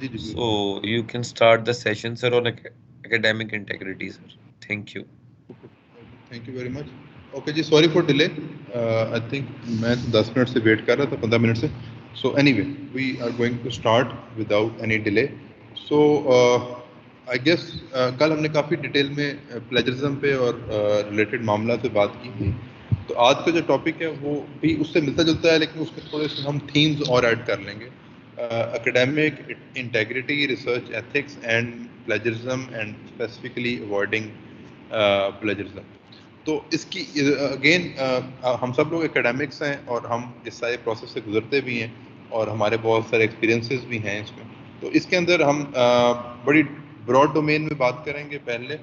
جی جی So you can start the session, sir, on academic integrity, sir. Thank you. Thank you very much. Okay جی, sorry for delay. I think میں 10 minute سے wait کر رہا تھا, 15 minute سے. So anyway we are going to start without any delay. So I guess کل ہم نے کافی ڈیٹیل میں پلیجرزم پہ اور ریلیٹڈ معاملات پہ بات کی تھی. تو آج کا جو ٹاپک ہے وہ بھی اس سے ملتا جلتا ہے, لیکن اس میں تھوڑے سے ہم تھیمز اور ایڈ کر لیں گے. Academic integrity, research ethics and plagiarism, and specifically avoiding plagiarism. تو اس کی اگین ہم سب لوگ اکیڈمکس ہیں اور ہم اس سارے پروسیس سے گزرتے بھی ہیں اور ہمارے بہت سارے ایکسپیرینسز بھی ہیں اس میں. تو اس کے اندر ہم بڑی براڈ ڈومین میں بات کریں گے پہلے,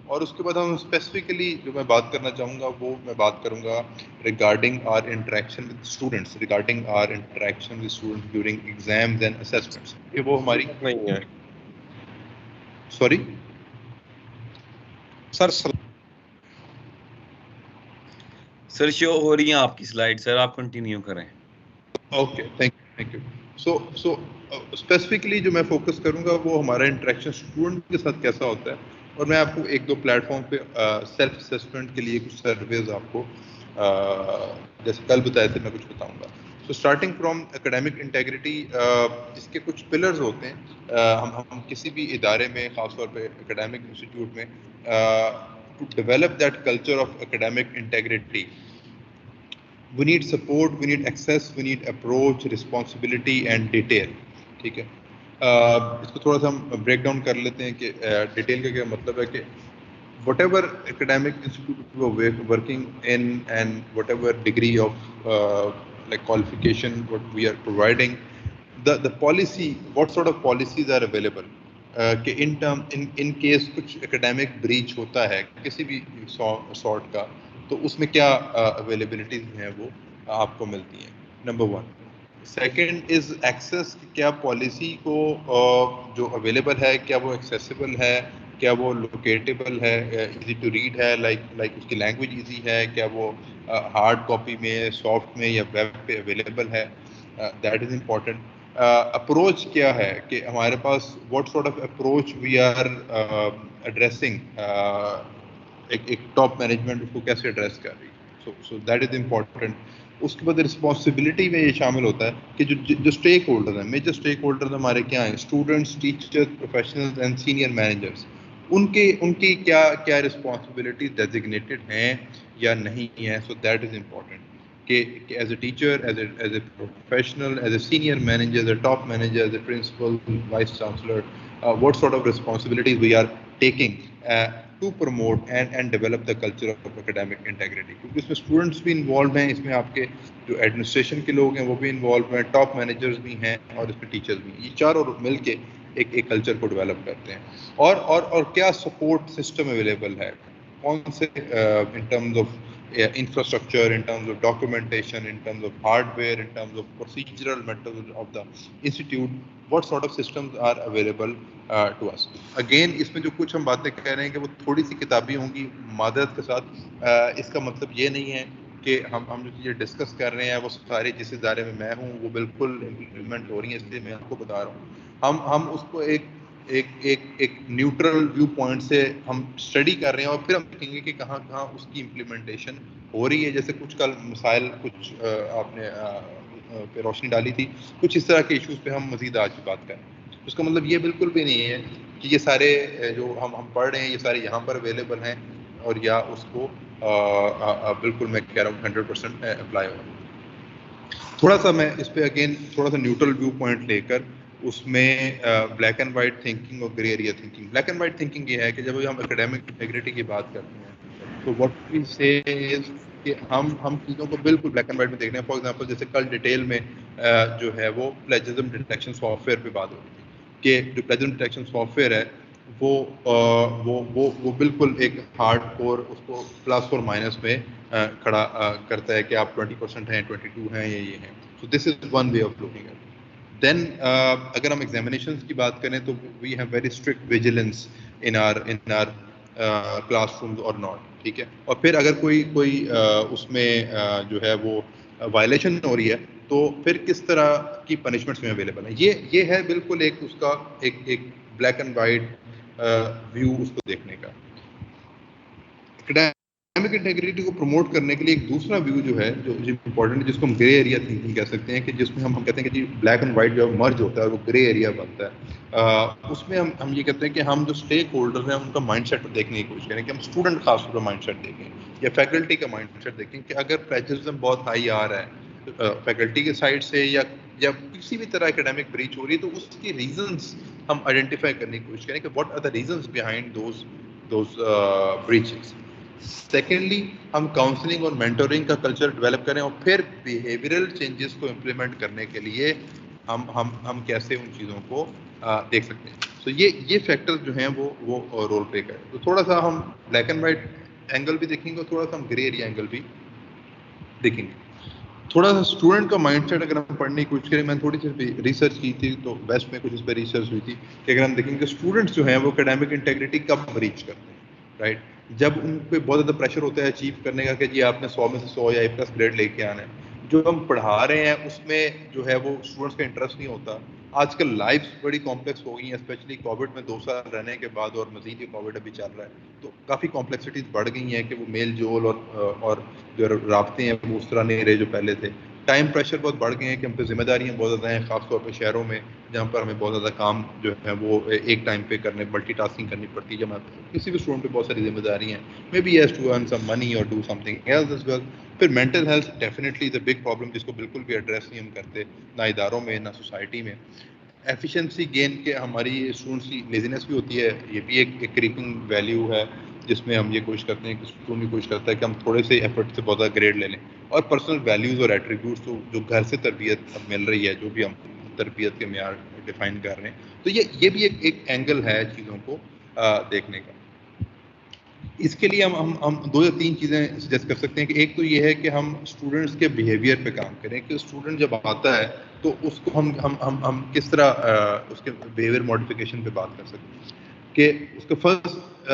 اور اس کے بعد ہم اسپیسیفکلی جو میں بات کرنا چاہوں گا وہ میں بات کروں گا regarding our interaction with students, regarding our interaction with students during exams and assessments. کہ وہ ہماری نہیں ہے سوری سر سر, شو ہو رہی ہیں آپ کی سلائڈ, سر آپ کنٹینیو کریں. Okay, thank you. So specifically جو میں فوکس کروں گا وہ ہمارا انٹریکشن اسٹوڈنٹ کے ساتھ کیسا ہوتا ہے, اور میں آپ کو ایک دو پلیٹ فارم پہ سیلف اسیسمنٹ کے لیے کچھ سرویز آپ کو جیسے کل بتائے تھے میں کچھ بتاؤں گا. So starting from academic integrity, اس کے کچھ پلرز ہوتے ہیں. ہم کسی بھی ادارے میں, خاص طور پہ اکیڈیمک انسٹیٹیوٹ میں, to develop that culture of academic integrity, we need support, we need access, we need approach, responsibility and detail. ٹھیک ہے, اس کو تھوڑا سا ہم بریک ڈاؤن کر لیتے ہیں کہ ڈیٹیل کا کیا مطلب ہے. کہ what ever academic institute working in and what ever degree of like qualification what we are providing, the policy, what sort of policies are available, کہ ان کیس کچھ اکیڈیمک بریچ ہوتا ہے کسی بھی سارٹ کا, تو اس میں کیا اویلیبلٹیز ہیں وہ آپ کو ملتی ہیں. نمبر 1. سیکنڈ از ایکسیس, کیا پالیسی کو جو اویلیبل ہے کیا وہ ایکسیسیبل ہے, کیا وہ لوکیٹیبل ہے, ایزی ٹو ریڈ ہے, لائک اس کی لینگویج ایزی ہے, کیا وہ ہارڈ کاپی میں, سافٹ میں یا ویب پہ اویلیبل ہے. That is important. اپروچ کیا ہے کہ ہمارے پاس what sort of approach we are addressing, ایک ٹاپ مینجمنٹ اس کو کیسے ایڈریس کر رہی ہے. سو دیٹ از امپورٹنٹ. اس کے بعد رسپانسبلٹی میں یہ شامل ہوتا ہے کہ جو اسٹیک ہولڈر ہیں, میجر اسٹیک ہولڈر ہمارے کیا ہیں, students, teachers, professionals and senior managers. ان کی کیا رسپانسبلٹی ڈیزگنیٹڈ ہیں یا نہیں ہیں. سو دیٹ از امپورٹنٹ کہ as a teacher, as a professional, as a senior manager, as a top manager, as a principal, vice chancellor, what sort of responsibilities we are taking to promote and develop the culture of academic integrity. کیونکہ اس میں students بھی involved ہیں, اس میں آپ کے جو administration کے لوگ ہیں وہ بھی انوالو ہیں, ٹاپ مینیجرز بھی ہیں, اور اس میں ٹیچرز بھی ہیں. یہ چاروں مل کے ایک کلچر کو ڈیولپ کرتے ہیں. اور کیا سپورٹ سسٹم اویلیبل ہے, کون سے in terms of infrastructure, in terms of documentation, in terms of hardware, in terms of procedural methods of the institute, what sort of systems are available to us. Again, اس میں جو کچھ ہم باتیں کہہ رہے ہیں کہ وہ تھوڑی سی کتابی ہوں گی معذرت کے ساتھ. اس کا مطلب یہ نہیں ہے کہ ہم جو چیزیں ڈسکس کر رہے ہیں وہ ساری جس ادارے میں میں ہوں وہ بالکل امپلیمنٹ ہو رہی ہیں, اس لیے میں آپ کو بتا رہا ہوں. ہم اس کو ایک نیوٹرل ویو پوائنٹ سے ہم اسٹڈی کر رہے ہیں, اور پھر ہم دیکھیں گے کہ کہاں کہاں اس کی امپلیمنٹیشن ہو رہی ہے. جیسے کچھ کل مسائل کچھ آپ نے پہ روشنی ڈالی تھی, کچھ اس طرح کے ایشوز پہ ہم مزید آج بھی بات کریں. اس کا مطلب یہ بالکل بھی نہیں ہے کہ یہ سارے جو ہم پڑھ رہے ہیں یہ سارے یہاں پر اویلیبل ہیں, اور یا اس کو بالکل میں کہہ رہا ہوں 100% اپلائی ہو. تھوڑا سا میں اس پہ اگین تھوڑا سا نیوٹرل ویو پوائنٹ لے کر اس میں بلیک اینڈ وائٹ تھنکنگ اور grey area thinking. Black and white thinking یہ ہے کہ جب ہم اکیڈیمک انٹیگریٹی کی بات کرتے ہیں تو واٹ وی سے کہ ہم چیزوں کو بالکل بلیک اینڈ وائٹ میں دیکھ رہے ہیں. فار ایگزامپل جیسے کل ڈیٹیل میں جو ہے وہ پلیجرزم ڈیٹیکشن سافٹ ویئر پہ بات ہو رہی تھی کہ جو پلیجرزم ڈیٹیکشن سافٹ ویئر ہے وہ بالکل ایک ہارڈ کور اس کو پلس اور مائنس میں کھڑا کرتا ہے کہ آپ 20% ہیں, 22 ہیں, یہ ہیں. So this is one way of looking at. Then اگر ہم ایگزامینیشنس کی بات کریں تو we have very strict vigilance in our classrooms اور ناٹ. ٹھیک ہے, اور پھر اگر کوئی اس میں جو ہے وہ وائلیشن ہو رہی ہے تو پھر کس طرح کی پنشمنٹس میں اویلیبل ہیں. یہ ہے بالکل ایک اس کا ایک بلیک اینڈ وائٹ ویو اس کو دیکھنے کا. اکیڈیمک انٹیگریٹی کو پروموٹ کرنے کے لیے ایک دوسرا ویو جو ہے جو امپورٹنٹ ہے، جس کو ہم گرے ایریا تھنکنگ کہہ سکتے ہیں، کہ جس میں ہم کہتے ہیں کہ جی بلیک اینڈ وائٹ جو مرج ہوتا ہے وہ گرے ایریا بنتا ہے. اس میں ہم یہ کہتے ہیں کہ ہم جو اسٹیک ہولڈر ہیں ان کا مائنڈ سیٹ دیکھنے کی کوشش کریں، کہ ہم اسٹوڈنٹ خاص طور پر مائنڈ سیٹ دیکھیں یا فیکلٹی کا مائنڈ سیٹ دیکھیں، کہ اگر پلیجرزم بہت ہائی آ رہا ہے فیکلٹی کے سائڈ سے یا کسی بھی طرح اکیڈیمک بریچ ہو رہی ہے، تو اس کی ریزنس ہم آئیڈینٹیفائی کرنے کی کوشش کریں کہ what are the reasons behind those breaches. Secondly ہم کاؤنسلنگ اور مینٹورنگ کا کلچر ڈیولپ کریں، اور پھر بیہیویئرل چینجز کو امپلیمنٹ کرنے کے لیے ہم کیسے ان چیزوں کو دیکھ سکتے ہیں. تو یہ فیکٹر جو ہیں وہ رول پلے کریں. تو تھوڑا سا ہم بلیک اینڈ وائٹ اینگل بھی دیکھیں گے اور تھوڑا سا ہم گرے ایریا اینگل بھی دیکھیں گے. تھوڑا سا اسٹوڈنٹ کا مائنڈ سیٹ اگر ہم پڑھنے کی کوشش کریں، میں نے تھوڑی سی ریسرچ کی تھی تو ویسٹ میں کچھ اس پہ ریسرچ ہوئی تھی کہ اگر ہم دیکھیں کہ اسٹوڈنٹس جو ہیں وہ اکیڈیمک انٹیگریٹی کب ریچ کرتے ہیں، رائٹ، جب ان پہ بہت زیادہ پریشر ہوتا ہے اچیو کرنے کا کہ جی آپ نے 100 میں سے 100 یا A+ گریڈ لے کے آنا ہے. جو ہم پڑھا رہے ہیں اس میں جو ہے وہ اسٹوڈنٹس کا انٹرسٹ نہیں ہوتا. آج کل لائفس بڑی کمپلیکس ہو گئی ہیں، اسپیشلی کووڈ میں 2 سال رہنے کے بعد، اور مزید یہ کووڈ ابھی چل رہا ہے تو کافی کمپلیکسٹیز بڑھ گئی ہیں کہ وہ میل جول اور جو رابطے ہیں وہ اس طرح نہیں رہے جو پہلے تھے. ٹائم پریشر بہت بڑھ گئے ہیں کہ ہم پہ ذمہ داریاں بہت زیادہ ہیں، خاص طور پہ شہروں میں جہاں پر ہمیں بہت زیادہ کام جو ہے وہ ایک ٹائم پہ کرنے، ملٹی ٹاسکنگ کرنی پڑتی ہے. جب کسی بھی اسٹوڈنٹ پہ بہت ساری ذمہ داری ہیں، maybe has to earn some money اور do something else as well. پھر mental health definitely is a big problem, جس کو بالکل بھی ایڈریس نہیں ہم کرتے، نہ اداروں میں نہ سوسائٹی میں. ایفیشنسی گین کے ہماری اسٹوڈنٹس کی لیزینس بھی ہوتی ہے، یہ بھی ایک کریپنگ ویلیو ہے جس میں ہم یہ کوشش کرتے ہیں کہ اسٹوڈنٹ بھی کوشش کرتا ہے کہ ہم تھوڑے سے ایفرٹ سے بہت زیادہ گریڈ لے لیں. اور پرسنل ویلیوز اور ایٹریبیوٹس جو گھر سے تربیت مل رہی ہے، جو بھی ہم تربیت کے معیار ڈیفائن کر رہے ہیں، تو یہ بھی ایک اینگل ہے چیزوں کو دیکھنے کا. اس کے لیے ہم 2 یا 3 چیزیں سجیسٹ کر سکتے ہیں کہ ایک تو یہ ہے کہ ہم اسٹوڈنٹس کے بیہیویئر پہ کام کریں، کہ اسٹوڈنٹ جب آتا ہے تو اس کو ہم کس طرح اس کے بیہیویئر ماڈیفیکیشن پہ بات کر سکتے ہیں. کہ اس کا فرسٹ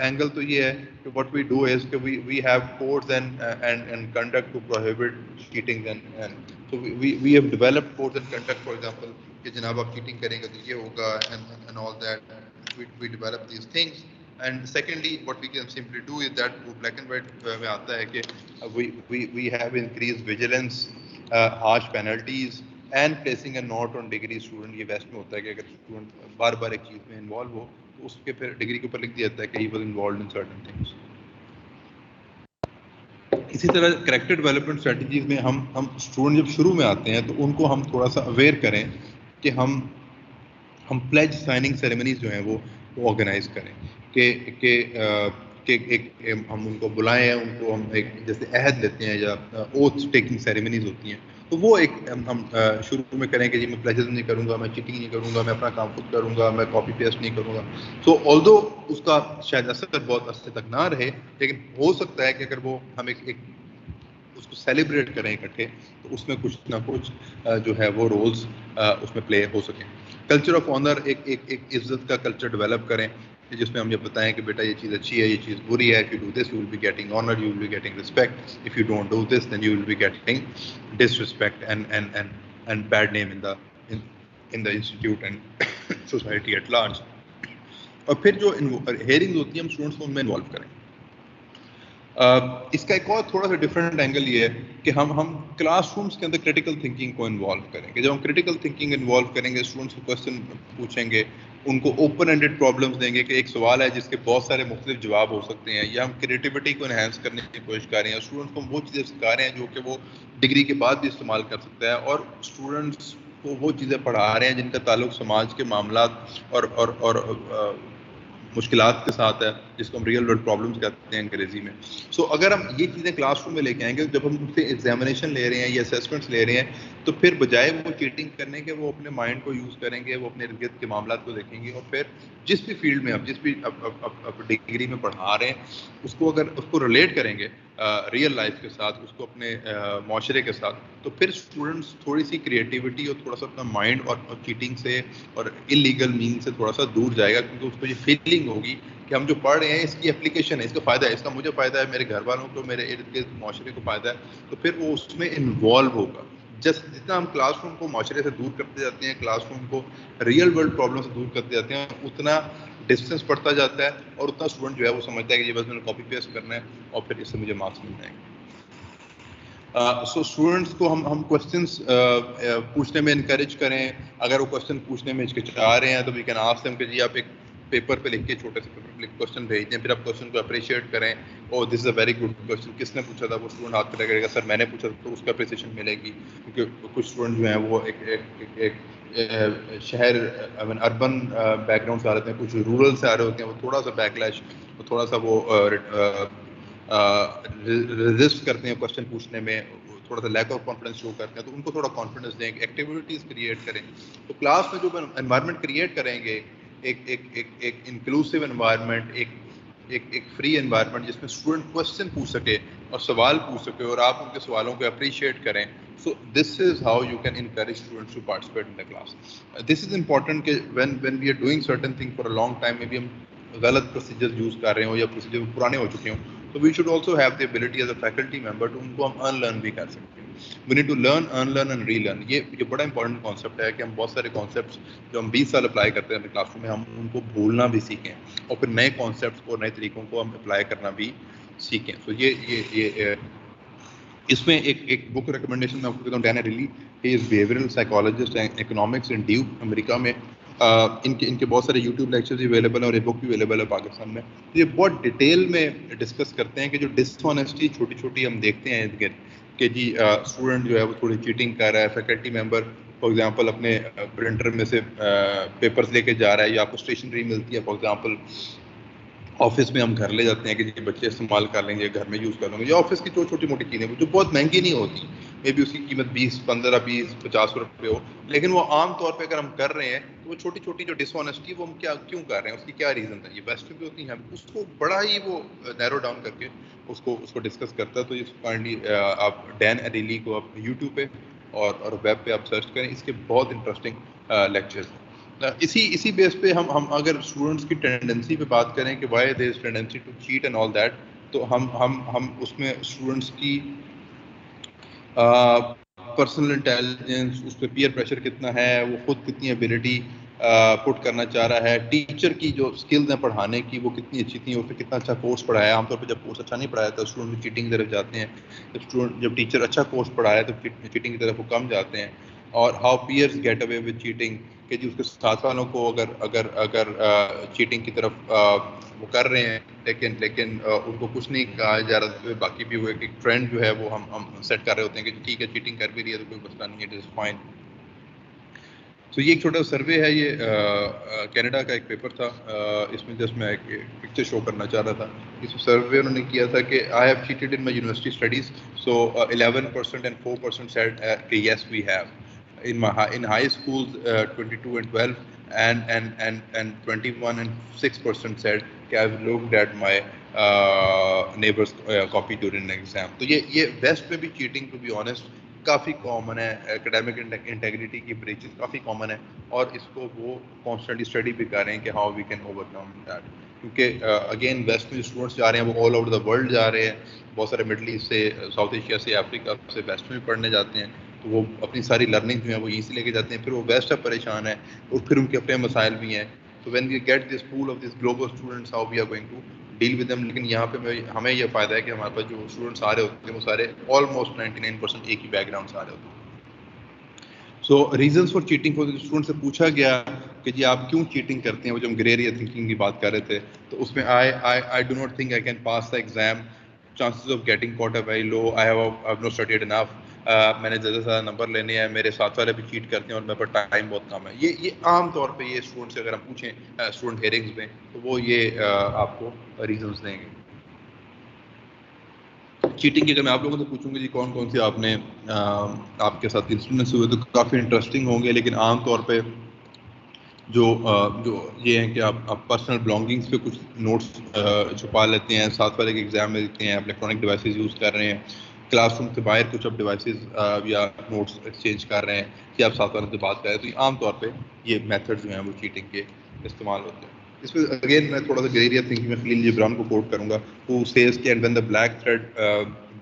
اینگل تو یہ ہے کہ واٹ وی ڈو از کہ we have codes and conduct to prohibit cheating and so we have developed codes and conduct. For example کہ جناب آپ چیٹنگ کریں گے تو یہ ہوگا and all that. We develop these things. And secondly, what we can simply do is that وہ black and white میں آتا ہے کہ we have increased vigilance, harsh penalties and placing a note on degree student. یہ west میں ہوتا ہے کہ اگر اسٹوڈنٹ بار بار ایک چیز میں انوالو ہو تو اس کے پھر ڈگری کے اوپر لکھ دیا جاتا ہے کہ he was involved in certain things. اسی طرح کریکٹر ڈیولپمنٹ اسٹریٹجیز میں ہم اسٹوڈنٹ جب شروع میں آتے ہیں تو ان کو ہم تھوڑا سا اویئر کریں کہ ہم پلیج سائننگ سیریمنیز جو ہیں وہ آرگنائز کریں، کہ ایک ہم ان کو بلائیں، ان کو ہم ایک جیسے عہد لیتے ہیں یا اوتھ ٹیکنگ سیریمنیز ہوتی ہیں، تو وہ ایک ہم شروع میں کریں کہ جی میں پلیجرزم نہیں کروں گا، میں چیٹنگ نہیں کروں گا، میں اپنا کام خود کروں گا، میں کاپی پیسٹ نہیں کروں گا. سو آلدو اس کا شاید اثر بہت عرصے تک نہ رہے، لیکن ہو سکتا ہے کہ اگر وہ ہم ایک اس کو سیلیبریٹ کریں اکٹھے تو اس میں کچھ نہ کچھ جو ہے وہ رولز اس میں پلے ہو سکیں. کلچر آف آنر، ایک عزت کا کلچر ڈیولپ کریں جس میں ہم یہ بتائیں کہ بیٹا یہ چیز اچھی ہے، یہ چیز بری ہے. If you do this, you will be getting honor, you will be getting respect. If you don't do this, then you will be getting disrespect and bad name in the institute and society at large. اور پھر جو ہیئرنگز ہوتی ہیں ہم students کو ان میں involve کریں. اس کا ایک اور تھوڑا سا ڈفرینٹ اینگل یہ ہے کہ ہم کلاس رومس کے اندر کریٹیکل تھنکنگ کو انوالو کریں گے. جب ہم کریٹیکل تھنکنگ انوالو کریں گے، اسٹوڈنٹس کو کوشچن پوچھیں گے، ان کو اوپن اینڈیڈ پرابلمس دیں گے کہ ایک سوال ہے جس کے بہت سارے مختلف جواب ہو سکتے ہیں، یا ہم کریٹیوٹی کو انہینس کرنے کی کوشش کر رہے ہیں. اسٹوڈنٹس کو وہ چیزیں سکھا رہے ہیں جو کہ وہ ڈگری کے بعد بھی استعمال کر سکتا ہے، اور اسٹوڈنٹس کو وہ چیزیں پڑھا رہے ہیں جن کا تعلق سماج کے معاملات اور مشکلات کے ساتھ ہے، جس کو ہم ریئل ورلڈ پرابلمس کہتے ہیں انگریزی میں. سو اگر ہم یہ چیزیں کلاس روم میں لے کے آئیں گے، جب ہم ان سے ایگزامینیشن لے رہے ہیں یا اسیسمنٹس لے رہے ہیں، تو پھر بجائے وہ چیٹنگ کرنے کے وہ اپنے مائنڈ کو یوز کریں گے، وہ اپنے ارد گرد کے معاملات کو دیکھیں گے، اور پھر جس بھی فیلڈ میں جس بھی ڈگری میں پڑھا رہے ہیں اس کو اگر اس کو ریلیٹ کریں گے ریئل لائف کے ساتھ، اس کو اپنے معاشرے کے ساتھ، تو پھر اسٹوڈنٹس تھوڑی سی کریٹیوٹی اور تھوڑا سا اپنا مائنڈ اور چیٹنگ سے اور انلیگل مین سے تھوڑا سا دور جائے گا، کیونکہ اس کو یہ فیلنگ ہوگی کہ ہم جو پڑھ رہے ہیں اس کی اپلیکیشن ہے، اس کا فائدہ ہے، اس کا مجھے فائدہ ہے، میرے گھر والوں کو، میرے ارد گرد معاشرے کو فائدہ ہے، تو پھر وہ اس میں انوالو ہوگا. جتنا ہم کلاس روم کو معاشرے سے دور کرتے جاتے ہیں, کلاس روم کو ریئل ورلڈ پرابلم سے دور کرتے جاتے ہیں, اتنا ڈسٹینس پڑتا جاتا ہے اور اتنا اسٹوڈنٹ جو ہے وہ سمجھتا ہے کہ یہ بس میں نے کاپی پیسٹ کرنا ہے اور پھر اس سے مجھے مارکس مل جائیں گے. سو اسٹوڈنٹس کو ہم کوشچنس پوچھنے میں انکریج کریں. اگر وہ کوشچن پوچھنے میں ہچکچا رہے ہیں تو وی کین آسک دیم کہ جی آپ ایک پیپر پہ لکھ کے, چھوٹے سے پیپر پہ لکھ کوشچن بھیج دیں, پھر آپ کوشچن کو اپریشیٹ کریں. او دس از اے ویری گڈ کوشچن, کس نے پوچھا تھا؟ وہ اسٹوڈنٹ ہاتھ پہ لگے گا سر میں نے پوچھا تو اس کا اپریسیشن ملے گی. کیونکہ کچھ اسٹوڈنٹ جو ہیں وہ ایک شہر اربن بیک گراؤنڈ سے آ رہے ہیں, کچھ رورل سے آ رہے ہوتے ہیں, وہ تھوڑا سا بیکلیش, تھوڑا سا وہ ریزسٹ کرتے ہیں کوشچن پوچھنے میں, تھوڑا سا لیک آف کانفیڈنس شو کرتے ہیں. تو ان کو تھوڑا کانفیڈنس دیں, ایکٹیویٹیز کریٹ کریں. تو کلاس میں جو انوائرمنٹ کریٹ کریں گے, ایک انکلوسیو انوائرمنٹ, ایک فری انوائرمنٹ جس میں اسٹوڈنٹ کوشچن پوچھ سکے اور سوال پوچھ سکے اور آپ ان کے سوالوں کو اپریشیٹ کریں. So this is how you can encourage students to participate in the class. This is important کہ when we are doing certain thing for a long time, میں بھی ہم غلط پروسیجر یوز کر رہے ہوں یا پروسیجر پرانے ہو چکے ہوں, تو we should also have the ability as a faculty member to ان کو ہم ان لرن بھی کر سکتے ہیں. We need to learn, unlearn and relearn. یہ بڑا امپورٹنٹ کانسیپٹ ہے کہ ہم بہت سارے کانسیپٹس جو ہم 20 سال اپلائی کرتے ہیں کلاس روم میں, ہم ان کو بھولنا بھی سیکھیں اور پھر نئے کانسیپٹس کو, نئے طریقوں کو ہم اپلائی کرنا بھی سیکھیں. تو یہ اس میں ایک بک ریکمنڈیشن میں آپ کو دیتا ہوں. Dan Ariely, he is behavioural psychologist and economics in Duke America میں. ان کے بہت سارے یوٹیوب لیکچرز بھی اویلیبل ہیں اور یہ بک بھی اویلیبل ہے پاکستان میں. یہ بہت ڈیٹیل میں ڈسکس کرتے ہیں کہ جو ڈس آنیسٹی چھوٹی چھوٹی ہم دیکھتے ہیں ارد گرد کہ جی اسٹوڈنٹ جو ہے وہ تھوڑی چیٹنگ کر رہا ہے, فیکلٹی ممبر فار ایگزامپل اپنے پرنٹر میں سے پیپرز لے کے جا رہا ہے, یا آپ کو اسٹیشنری ملتی ہے فار ایگزامپل آفس میں ہم گھر لے جاتے ہیں کہ جی بچے استعمال کر لیں گے, گھر میں یوز کر لیں گے, یا آفس کی جو چھوٹی موٹی چیزیں جو بہت مہنگی نہیں ہوتی, مے بی اس کی قیمت 20, 15, 20, 50 روپے ہو, لیکن وہ عام طور پہ اگر ہم کر رہے ہیں تو وہ چھوٹی چھوٹی جو ڈس آنیسٹی وہ ہم کیوں کر رہے ہیں, اس کی کیا ریزن ہے. یہ بیسٹ بھی ہوتی ہیں, اس کو بڑا ہی وہ نیرو ڈاؤن کر کے اس کو ڈسکس کرتا ہے. تو یہ کائنڈلی آپ ڈین ایریلی کو آپ یوٹیوب پہ اور ویب پہ آپ سرچ کریں, اس کے بہت انٹرسٹنگ لیکچرز ہیں. اسی بیس پہ ہم اگر اسٹوڈنٹس کی ٹینڈنسی پہ بات کریں کہ why there is tendency to cheat and all that, تو ہم اس میں اسٹوڈنٹس کی پرسنل انٹیلیجنس, اس پہ پیئر پریشر کتنا ہے, وہ خود کتنی ایبلٹی پٹ کرنا چاہ رہا ہے, ٹیچر کی جو اسکلز ہیں پڑھانے کی وہ کتنی اچھی تھیں, اس پہ کتنا اچھا کورس پڑھایا ہے. عام طور پہ جب کورس اچھا نہیں پڑھایا تو اسٹوڈنٹ چیٹنگ کی طرف جاتے ہیں, جب ٹیچر اچھا کورس پڑھایا تو چیٹنگ کی طرف وہ کم جاتے ہیں. اور how peers get away with cheating, کہ جی اس کے ساتھ والوں کو اگر چیٹنگ کی طرف وہ کر رہے ہیں لیکن ان کو کچھ نہیں کہا جا رہا, باقی بھی وہ ایک ٹرینڈ جو ہے وہ ہم سیٹ کر رہے ہوتے ہیں کہ ٹھیک ہے چیٹنگ کر بھی رہی ہے تو کوئی مسئلہ نہیں ہے, اٹ از فائن. تو یہ ایک چھوٹا سروے ہے, یہ کینیڈا کا ایک پیپر تھا. اس میں جسٹ میں ایک پکچر شو کرنا چاہ رہا تھا. اس سروے انہوں نے کیا تھا کہ I have cheated in my university studies, so 11% and 4% said کہ yes we have. In high schools, 22 and 12 and 21 and 6% said کہ I've looked at my neighbor's copy during an exam. تو یہ ویسٹ میں بھی چیٹنگ ٹو بی آنیسٹ کافی common ہے, academic integrity کی breaches کافی کامن ہے, اور اس کو وہ کانسٹنٹلی اسٹڈی بھی کر رہے ہیں کہ how we can overcome that. کیونکہ اگین ویسٹ میں جو اسٹوڈنٹس جا رہے ہیں وہ آل اوور دا ورلڈ جا رہے ہیں, بہت سارے مڈل ایسٹ سے, ساؤتھ ایشیا سے, افریقہ سے ویسٹ میں بھی پڑھنے جاتے ہیں. تو وہ اپنی ساری لرننگ جو ہے وہ یہیں سے لے کے جاتے ہیں, پھر وہ ویسٹ اب پریشان ہے اور پھر ان کے اپنے مسائل بھی ہیں. تو when we get this pool of this global students, how we are going to deal with them. لیکن یہاں پہ ہمیں یہ فائدہ ہے کہ ہمارے پاس جو اسٹوڈنٹس آ رہے ہوتے ہیں وہ سارے آلموسٹ 99% ایک ہی بیک گراؤنڈ سے آ رہے ہوتے ہیں. So reasons for cheating, for student سے پوچھا گیا کہ جی آپ کیوں چیٹنگ کرتے ہیں, وہ جو ہم گرے ایریا تھنکنگ کی بات کر رہے تھے, تو اس میں I do not think I can pass the exam, chances of getting caught are very low, I have not studied enough, میں نے زیادہ سے زیادہ نمبر لینے ہیں, میرے ساتھ والے بھی چیٹ کرتے ہیں اور میرے پر ٹائم بہت کم ہے. یہ عام طور پہ یہ اسٹوڈنٹ سے اگر ہم پوچھیں اسٹوڈنٹ ہیئرنگز میں تو وہ یہ آپ کو ریزنس دیں گے. چیٹنگ کی اگر میں آپ لوگوں سے پوچھوں گی جی کون سی آپ نے آپ کے ساتھ انسٹرومنٹس ہوئے, تو کافی انٹرسٹنگ ہوں گے. لیکن عام طور پہ جو یہ ہے کہ آپ پرسنل بلانگنگس پہ کچھ نوٹس چھپا لیتے ہیں, ساتھ والے کے ایگزام میں دیتے ہیں, الیکٹرانک ڈیوائسز یوز کر رہے ہیں, کلاس روم سے باہر کچھ اب ڈیوائسز یا نوٹس ایکسچینج کر رہے ہیں, کہ آپ ساتھ والوں سے بات کر رہے ہیں. تو یہ عام طور پہ یہ میتھڈ جو ہیں وہ چیٹنگ کے استعمال ہوتے ہیں. اس میں اگین میں تھوڑا سا گریریا تھنکنگ میں خلیل جبران کو کوٹ کروں گا, who says کہ and when the black thread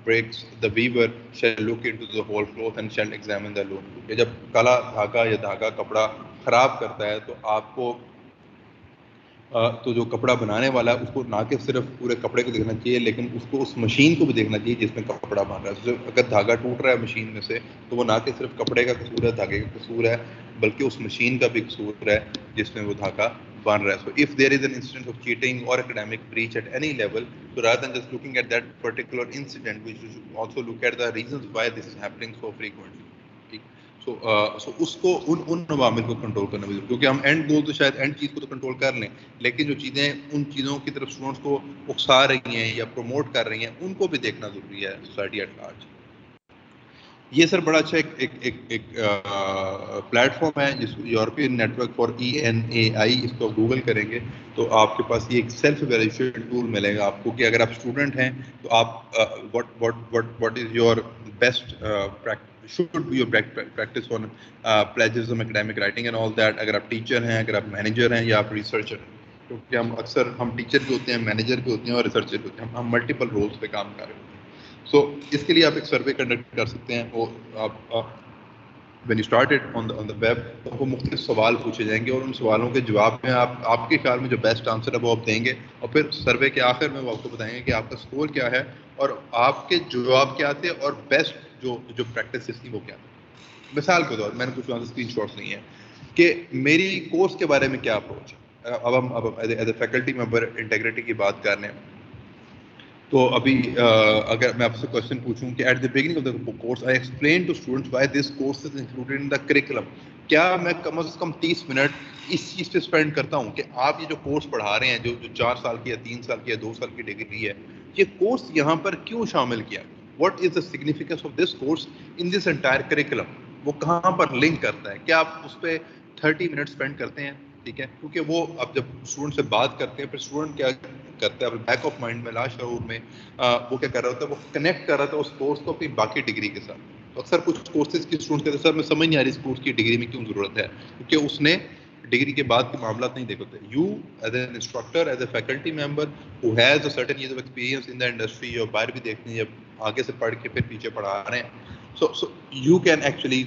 breaks, the weaver shall look into the whole cloth and shall examine the loom. کہ جب کالا دھاگا یا دھاگا کپڑا خراب کرتا ہے تو آپ کو تو جو کپڑا بنانے والا ہے اس کو نہ کہ صرف پورے کپڑے کو دیکھنا چاہیے لیکن اس کو اس مشین کو بھی دیکھنا چاہیے جس میں کپڑا بن رہا ہے. اگر دھاگا ٹوٹ رہا ہے مشین میں سے تو وہ نہ کہ صرف کپڑے کا قصور ہے, دھاگے کا قصور ہے, بلکہ اس مشین کا بھی قصور ہے جس میں وہ دھاگا بن رہا ہے. So if there is an instance of cheating or academic breach at any level, so rather than just looking at that particular incident, we should also look at the reasons why this is happening so frequently. سو اس کو ان عوامل کو control کرنا بھی ضروری, کیونکہ ہم and گول تو شاید اینڈ چیز کو تو کنٹرول کر لیں لیکن جو چیزیں ان چیزوں کی طرف اسٹوڈنٹس کو اکسا رہی ہیں یا پروموٹ کر رہی ہیں ان کو بھی دیکھنا ضروری ہے سوسائٹی ایٹ لارج. یہ سر بڑا اچھا ایک پلیٹ فارم ہے جس European network for ENAI, اس کو گوگل کریں گے تو آپ کے پاس یہ ایک سیلف ایویلویشن ٹول ملے گا آپ کو کہ اگر آپ اسٹوڈنٹ ہیں تو آپ what is your best should be your practice on plagiarism, academic writing and all that. اگر آپ ٹیچر ہیں, اگر آپ مینیجر ہیں یا آپ ریسرچر ہیں, کیونکہ ہم ٹیچر بھی ہوتے ہیں, مینیجر بھی ہوتے ہیں اور ریسرچر بھی ہوتے ہیں, ہم ملٹیپل رولس پہ کام کر رہے ہوتے ہیں. سو اس کے لیے آپ ایک سروے کنڈکٹ کر سکتے ہیں. وہ آپ when you start it on the web تو وہ مختلف سوال پوچھے جائیں گے اور ان سوالوں کے جواب میں آپ کے خیال میں جو بیسٹ آنسر ہے وہ آپ دیں گے اور پھر سروے کے آخر میں وہ آپ کو بتائیں گے کہ آپ کا اسکور کیا ہے اور آپ کے جواب کیا تھے اور بیسٹ جو پریکٹسز تھی وہ کیا تھی. مثال کے طور میں نے کچھ اسکرین شاٹس نہیں ہیں کہ میری کورس کے بارے میں کیا اپروچ ہے. اب ہم as a faculty member integrity کی بات کر رہے ہیں تو ابھی اگر میں آپ سے کوشچن پوچھوں کہ at the beginning of the course I explain to students why this course is included in the curriculum. کیا میں کم از کم 30 منٹ اس چیز پہ اسپینڈ کرتا ہوں کہ آپ یہ جو کورس پڑھا رہے ہیں جو 4 سال کی یا 3 سال کی یا 2 سال کی ڈگری ہے, یہ کورس یہاں پر کیوں شامل کیا, what is the significance of this course in this entire curriculum, وہ کہاں پر لنک کرتا ہے, کیا آپ اس پہ 30 منٹ اسپینڈ کرتے ہیں. ٹھیک ہے, کیونکہ وہ اب جب اسٹوڈنٹ سے بات کرتے ہیں پھر اسٹوڈنٹ کیا کرتا ہے بیک آف مائنڈ میں, لا شعور میں وہ کیا کر رہا ہوتا ہے, وہ کنیکٹ کر رہا تھا اس کورس کو اپنی باقی ڈگری کے ساتھ. تو اکثر کچھ کورسز کی اسٹوڈنٹ کہتے ہیں سر میں سمجھ نہیں آ رہی اس کورس کی ڈگری میں کیوں ضرورت ہے, کیونکہ اس نے ڈگری کے بعد کے معاملات نہیں دیکھتے. You as an instructor, as a faculty member who has a certain years of experience in the industry, اور باہر بھی دیکھتے ہیں جب آگے سے پڑھ کے پھر پیچھے پڑھا رہے ہیں, so you can actually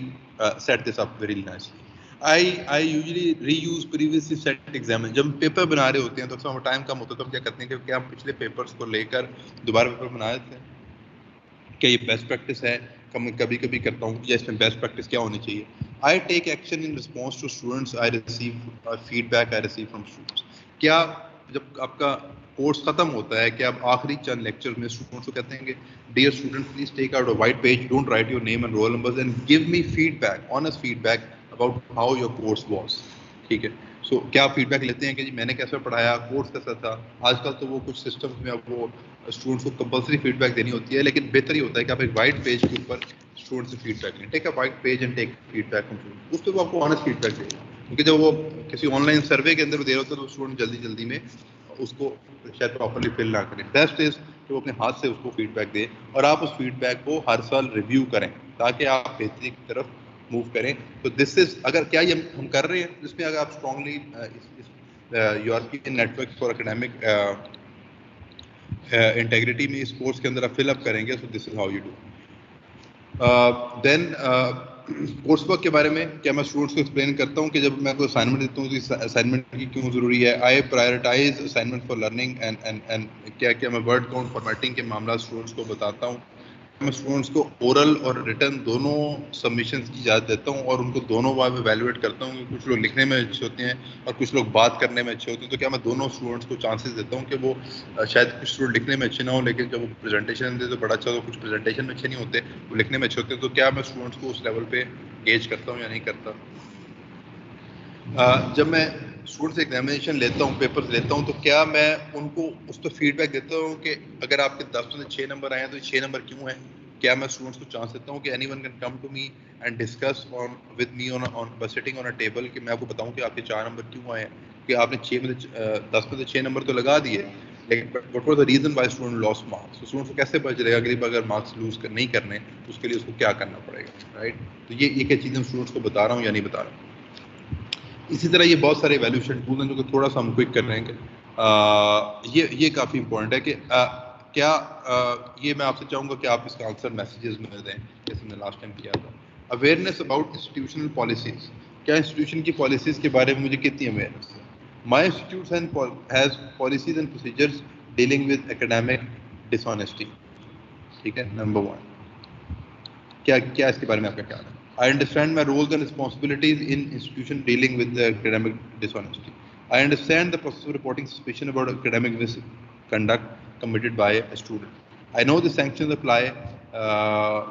set this up very nicely. I usually reuse previously set exam. جب پیپر بنا رہے ہوتے ہیں تو اکثر ٹائم کم ہوتا ہے تو ہم کیا کرتے ہیں کہ کیا ہم پچھلے پیپرز کو لے کر دوبارہ پیپر بنا دیتے ہیں. کیا یہ بیسٹ پریکٹس ہے, کبھی کبھی کرتا ہوں, یا اس میں بیسٹ پریکٹس کیا ہونی چاہیے. I take action in response to students. I receive feedback I receive from students. کیا جب آپ کا کورس ختم ہوتا ہے کہ آپ آخری چند لیکچر میں اسٹوڈنٹس کو کہتے ہیں کہ dear student please take out a white page, don't write your name and roll numbers and give me feedback, honest feedback about how your course was. ٹھیک ہے, سو کیا آپ فیڈ بیک لیتے ہیں کہ جی میں نے کیسا پڑھایا, کورس کیسا تھا. آج کل تو وہ کچھ سسٹمس میں اب وہ اسٹوڈنٹس کو کمپلسری فیڈ بیک دینی ہوتی ہے, لیکن بہتر ہی ہوتا ہے کہ آپ ایک وائٹ پیج کے اوپر اسٹوڈنٹ سے فیڈ بیک لیں. Take a white page and take feedback from student, اس پہ وہ آپ کو آنیسٹ فیڈ بیک دے گا. کیونکہ جب وہ کسی آن لائن سروے کے اندر دے رہا ہوتا ہے تو اسٹوڈنٹ جلدی میں اس کو شاید پراپرلی فل نہ کریں. بیسٹ از کہ وہ اپنے ہاتھ سے اس کو فیڈ بیک دے اور آپ اس فیڈ بیک کو ہر سال ریویو کریں تاکہ آپ بہتری کی طرف موو کریں. تو دس از اگر کیا یہ ہم کر رہے ہیں جس میں اگر آپ strongly European network for academic integrity میں اس کورس کے اندر آپ فل اپ کریں گے, so this is how you do. Then coursework کے بارے میں کیا میں اسٹوڈنٹس کو ایکسپلین کرتا ہوں کہ جب میں کوئی اسائنمنٹ دیتا ہوں تو اسائنمنٹ کی کیوں ضروری ہے. I prioritise assignment for learning and کیا میں ورڈ کاؤنٹ فارمیٹنگ کے معاملات اسٹوڈنٹس کو بتاتا ہوں. میں اسٹوڈنٹس کو اورل اور ریٹرن دونوں سبمیشنس کی اجازت دیتا ہوں اور ان کو دونوں بار ایویلویٹ کرتا ہوں کہ کچھ لوگ لکھنے میں اچھے ہوتے ہیں اور کچھ لوگ بات کرنے میں اچھے ہوتے ہیں. تو کیا میں دونوں اسٹوڈنٹس کو چانسز دیتا ہوں کہ وہ شاید کچھ اسٹوڈنٹ لکھنے میں اچھے نہ ہوں لیکن جب وہ پریزنٹیشن دے تو بڑا اچھا ہو, کچھ پریزنٹیشن میں اچھے نہیں ہوتے, وہ لکھنے میں اچھے ہوتے ہیں. تو کیا میں اسٹوڈنٹس کو اس لیول پہ گیج کرتا ہوں یا نہیں کرتا. جب میں اسٹوڈنٹ سے ایگزامینیشن لیتا ہوں, پیپرز لیتا ہوں, تو کیا میں ان کو اس پہ فیڈ بیک دیتا ہوں کہ اگر آپ کے 10 میں سے 6 نمبر آئے ہیں تو 6 نمبر کیوں ہیں. کیا میں اسٹوڈنٹس کو چانس دیتا ہوں کہ anyone can come to me and discuss with me by sitting on a table کہ میں آپ کو بتاؤں کہ آپ کے 4 نمبر کیوں آئے ہیں, کہ آپ نے 10 میں سے 6 نمبر تو لگا دیے لیکن what was the reason why student lost marks. Student کو کیسے پتا چلے گا اگلی بار اگر مارکس لوز نہیں کرنے اس کے لیے اس کو کیا کرنا پڑے گا, رائٹ. تو یہ کیا چیزیں اسٹوڈنٹس کو بتا رہا ہوں یا نہیں بتا رہا ہوں. اسی طرح یہ بہت سارے ایویلویشن ٹول ہیں جو کہ تھوڑا سا ہم کوئک کر رہے ہیں کہ یہ کافی امپورٹنٹ ہے کہ کیا یہ میں آپ سے چاہوں گا کہ آپ اس کا آنسر میسیجز میں دیں جیسے میں نے لاسٹ ٹائم کیا تھا. اویئرنیس اباؤٹ انسٹیٹیوشنل پالیسیز, کیا انسٹیٹیوشن کی پالیسیز کے بارے میں مجھے کتنی اویئرنیس ہے. My institute has policies and procedures dealing with academic dishonesty. ٹھیک ہے, نمبر 1. کیا اس کے بارے میں آپ کا خیال ہے؟ I understand my roles and responsibilities in institution dealing with the academic dishonesty. I understand the process of reporting suspicion about academic misconduct committed by a student. I know the sanctions apply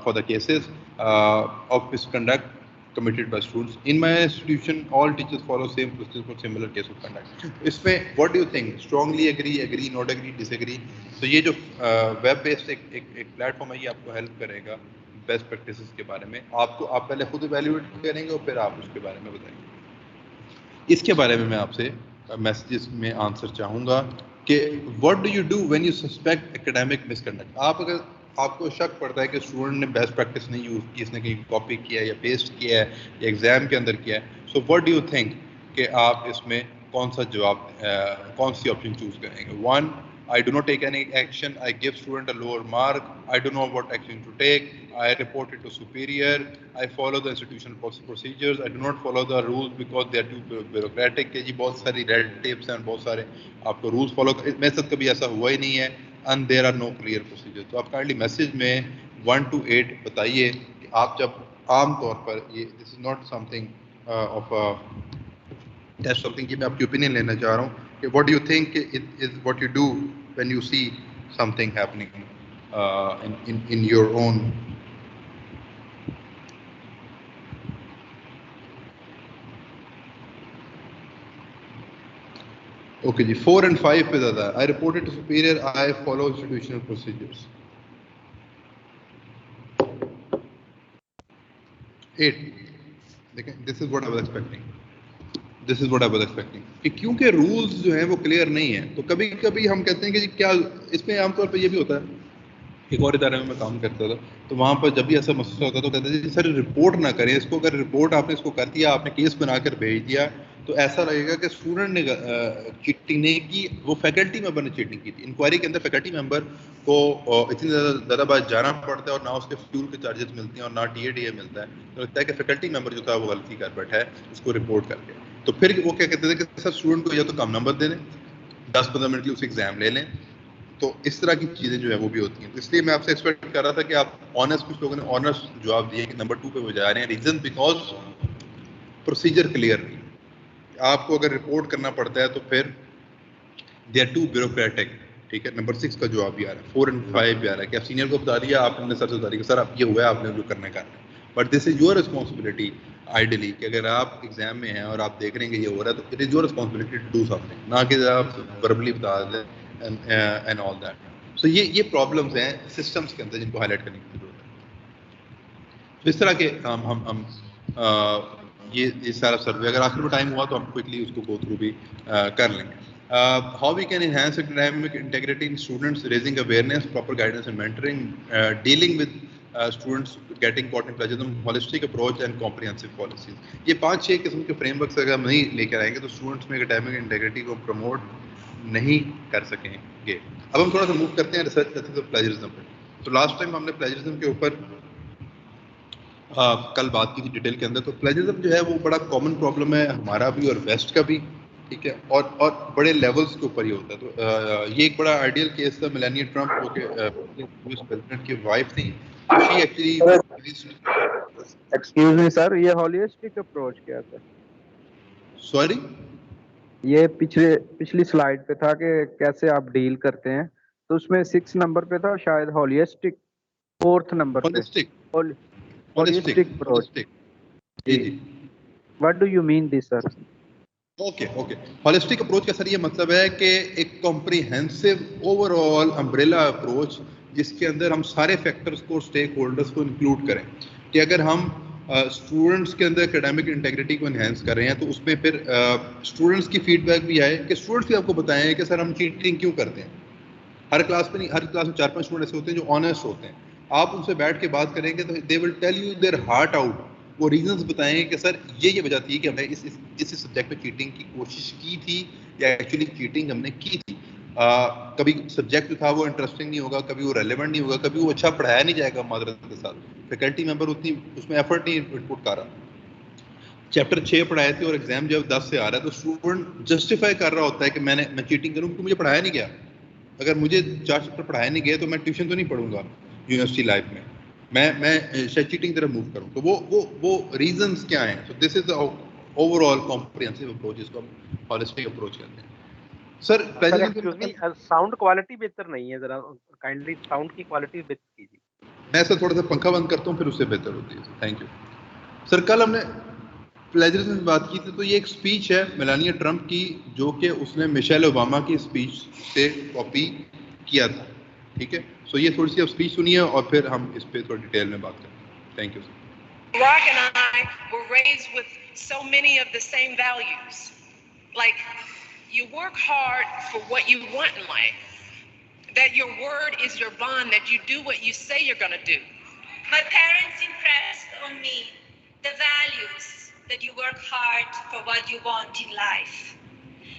for the cases of misconduct committed by students. In my institution, all teachers follow same procedure for similar case of conduct. اس میں what do you think? Strongly agree, not agree, disagree? تو یہ جو web based ایک plate form ہے یہ آپ کو help کرے گا بیسٹ پریکٹسز کے بارے میں. آپ پہلے خود ایویلیویٹ کریں گے اور پھر آپ اس کے بارے میں بتائیں گے. اس کے بارے میں آپ سے میسیجز میں آنسر چاہوں گا کہ what do you do when you suspect academic misconduct. اگر آپ کو شک پڑتا ہے کہ اسٹوڈنٹ نے بیسٹ پریکٹس نہیں یوز کی, اس نے کہیں کاپی کیا ہے یا پیسٹ کیا ہے یا ایگزام کے اندر کیا ہے, so what do you think کہ آپ اس میں کون سا جواب کون سی آپشن چوز کریں گے. 1, I do not take any action. I give student a lower mark. I don't know what action to take. I report it to superior. I follow the institutional procedures. I do not follow the rules because they are too bureaucratic. کہ جی بہت ساری red tapes ہیں, بہت سارے آپ کو rules follow. میرے ساتھ کبھی ایسا ہوا ہی نہیں ہے. And there are no clear procedures. تو آپ کائنڈلی میسیج میں 1 to 8 بتائیے کہ آپ جب عام طور پر یہ this is not something of a that's something کہ میں آپ کی اوپینین لینا چاہ رہا ہوں کہ what do you think it is what you do when you see something happening in your own. Okay G, 4 and 5 پہ زیادہ. I report it to superior. I follow institutional procedures. 8 دیکھیں, this is what I was expecting. کہ کیونکہ rules جو ہیں وہ clear نہیں ہیں تو کبھی کبھی ہم کہتے ہیں کہ جی کیا اس میں عام طور پہ یہ بھی ہوتا ہے. ایک اور ادارے میں کام کرتا تھا تو وہاں پر جب بھی ایسا مسئلہ ہوتا تو کہتے ہیں سر رپورٹ نہ کریں اس کو. اگر رپورٹ آپ نے اس کو کر دیا, آپ نے کیس بنا کر بھیج دیا تو ایسا لگے گا کہ اسٹوڈنٹ نے چیٹنگ نہیں کی, وہ فیکلٹی ممبر نے چیٹنگ کی تھی. انکوائری کے اندر فیکلٹی ممبر کو اتنی زیادہ بار جانا پڑتا ہے اور نہ اس کے فیول کے چارجز ملتے ہیں اور نہ ٹی اے ملتا ہے. تو لگتا ہے کہ فیکلٹی ممبر جو تھا وہ غلطی کر بیٹھا ہے, اس کو رپورٹ کر کے. تو پھر وہ کیا کہتے تھے کہ سر اسٹوڈنٹ کو یا تو کم نمبر دے دیں, 10-15 منٹ کی اسے ایگزام لے لیں. تو اس طرح کی چیزیں جو ہے وہ بھی ہوتی ہیں. تو اس لیے میں آپ سے ایکسپیکٹ کر رہا تھا کہ آپ آنیسٹ, کچھ لوگوں نے آنیسٹ جواب دیے کہ نمبر 2 پہ وہ جا رہے ہیں. ریزن بیکاز پروسیجر کلیئر نہیں. آپ کو اگر رپورٹ کرنا پڑتا ہے تو پھر دے آر ٹو بیوروکریٹک. ٹھیک ہے, نمبر 6 کا جواب بھی آ رہا ہے, 4 and 5 بھی آ رہا ہے کہ آپ سینئر کو بتا دیا, آپ نے سر سے بتا دیا کہ سر آپ یہ ہوا ہے, آپ نے جو کرنا ہے کرنا ہے. But this is your responsibility ideally کہ اگر آپ ایگزام میں ہیں اور آپ دیکھ رہے ہیں کہ یہ ہو رہا ہے تو it is your responsibility to do something, نہ کہ آپ وربلی بتا دیں اینڈ آل دیٹ. سو یہ پرابلمس ہیں سسٹمس کے اندر جن کو ہائی لائٹ کرنے کی ضرورت ہے. اس طرح کے ہم یہ سارا سروے اگر آخر میں ٹائم ہوا تو ہم کوئکلی اس کو گو تھرو بھی کر لیں گے. How we can enhance academic integrity in students, raising awareness, proper guidance and mentoring, dealing with students getting caught in plagiarism, holistic approach and comprehensive policies. یہ 5-6 قسم کے فریم ورکس اگر ہم نہیں لے کر آئیں گے تو اسٹوڈنٹس میں اکیڈیمک انٹیگریٹی کو پروموٹ نہیں کر سکیں گے. اب ہم تھوڑا سا موو کرتے ہیں ریسرچ ایتھکس آف پلیجرزم پہ. تو لاسٹ ٹائم ہم نے پلیجرزم کے اوپر کل بات کی تھی ڈیٹیل کے اندر. تو پلیجرزم جو ہے وہ بڑا کامن پرابلم ہے ہمارا بھی اور ویسٹ کا بھی. ٹھیک ہے, اور بڑے لیولز کے اوپر یہ ہوتا ہے. تو یہ ایک بڑا آئیڈیل کیس تھا میلانیا ٹرمپ جو کہ یو ایس پریزیڈنٹ کی وائف تھیں. شی ایکچولی ایکسکیوز می سر, یہ ہولسٹک اپروچ کیا تھا؟ سوری, یہ پچھلی سلائیڈ پہ تھا کہ کیسے آپ ڈیل کرتے ہیں, تو اس میں 6 نمبر پہ تھا شاید ہولسٹک, 4th نمبر پہ ہولسٹک اپروچ. جی, what do you mean this sir? Okay holistic approach کا سر یہ مطلب ہے کہ ایک comprehensive overall umbrella approach جس کے اندر ہم سارے فیکٹرز کو, اسٹیک ہولڈرز کو انکلوڈ کریں. کہ اگر ہم اسٹوڈنٹس کے اندر اکیڈیمک انٹیگریٹی کو انہینس کر رہے ہیں تو اس میں پھر اسٹوڈنٹس کی فیڈ بیک بھی آئے کہ اسٹوڈنٹس بھی آپ کو بتائیں کہ سر ہم چیٹنگ کیوں کرتے ہیں. ہر کلاس پہ نہیں, ہر کلاس میں 4-5 اسٹوڈنٹ ایسے ہوتے ہیں جو آنیسٹ ہوتے ہیں. آپ ان سے بیٹھ کے بات کریں گے تو they will tell you their heart out. وہ ریزنس بتائیں گے کہ سر یہ وجہ تھی کہ ہمیں اس سبجیکٹ میں چیٹنگ کی کوشش کی تھی یا ایکچولی چیٹنگ ہم نے کی تھی. کبھی سبجیکٹ تھا وہ انٹرسٹنگ نہیں ہوگا, کبھی وہ ریلیونٹ نہیں ہوگا, کبھی وہ اچھا پڑھایا نہیں جائے گا معذرت کے ساتھ, فیکلٹی ممبر اتنی اس میں ایفرٹ نہیں پٹ کر رہا. چیپٹر 6 پڑھائے تھے اور ایگزام جب 10 سے آ رہا ہے تو اسٹوڈنٹ جسٹیفائی کر رہا ہوتا ہے کہ میں چیٹنگ کروں کیونکہ مجھے پڑھایا نہیں گیا. اگر مجھے 4 چیپٹر پڑھایا نہیں گیا تو میں ٹیوشن تو نہیں پڑھوں گا یونیورسٹی لائف میں شاید چیٹنگ طرف موو کروں. تو وہ ریزنس کیا ہیں؟ So this is over all comprehensive approach, جس کو ہم ہالسٹک اپروچ کہتے ہیں. سر ایکسکیوز می, ساؤنڈ کوالٹی بہتر نہیں ہے, ذرا کائنڈلی ساؤنڈ کی کوالٹی بہتر کیجیے. میں سر تھوڑا سا پنکھا بند کرتا ہوں پھر اس سے بہتر ہوتی ہے. تھینک یو سر. کل ہم نے پلیجرزم کی بات کی تھی, تو یہ ایک اسپیچ ہے میلانیا ٹرمپ کی جو کہ اس نے میشیل اوباما کی اسپیچ سے کاپی کیا تھا. ٹھیک ہے, سو یہ تھوڑی سی اب اسپیچ سنیے اور پھر ہم اس پہ تھوڑی ڈیٹیل میں بات کریں گے. Thank you sir. Barack and I were raised with so many of the same values. Like, you work hard for what you want in life. That your word is your bond, that you do what you say you're going to do. My parents impressed on me the values that you work hard for what you want in life.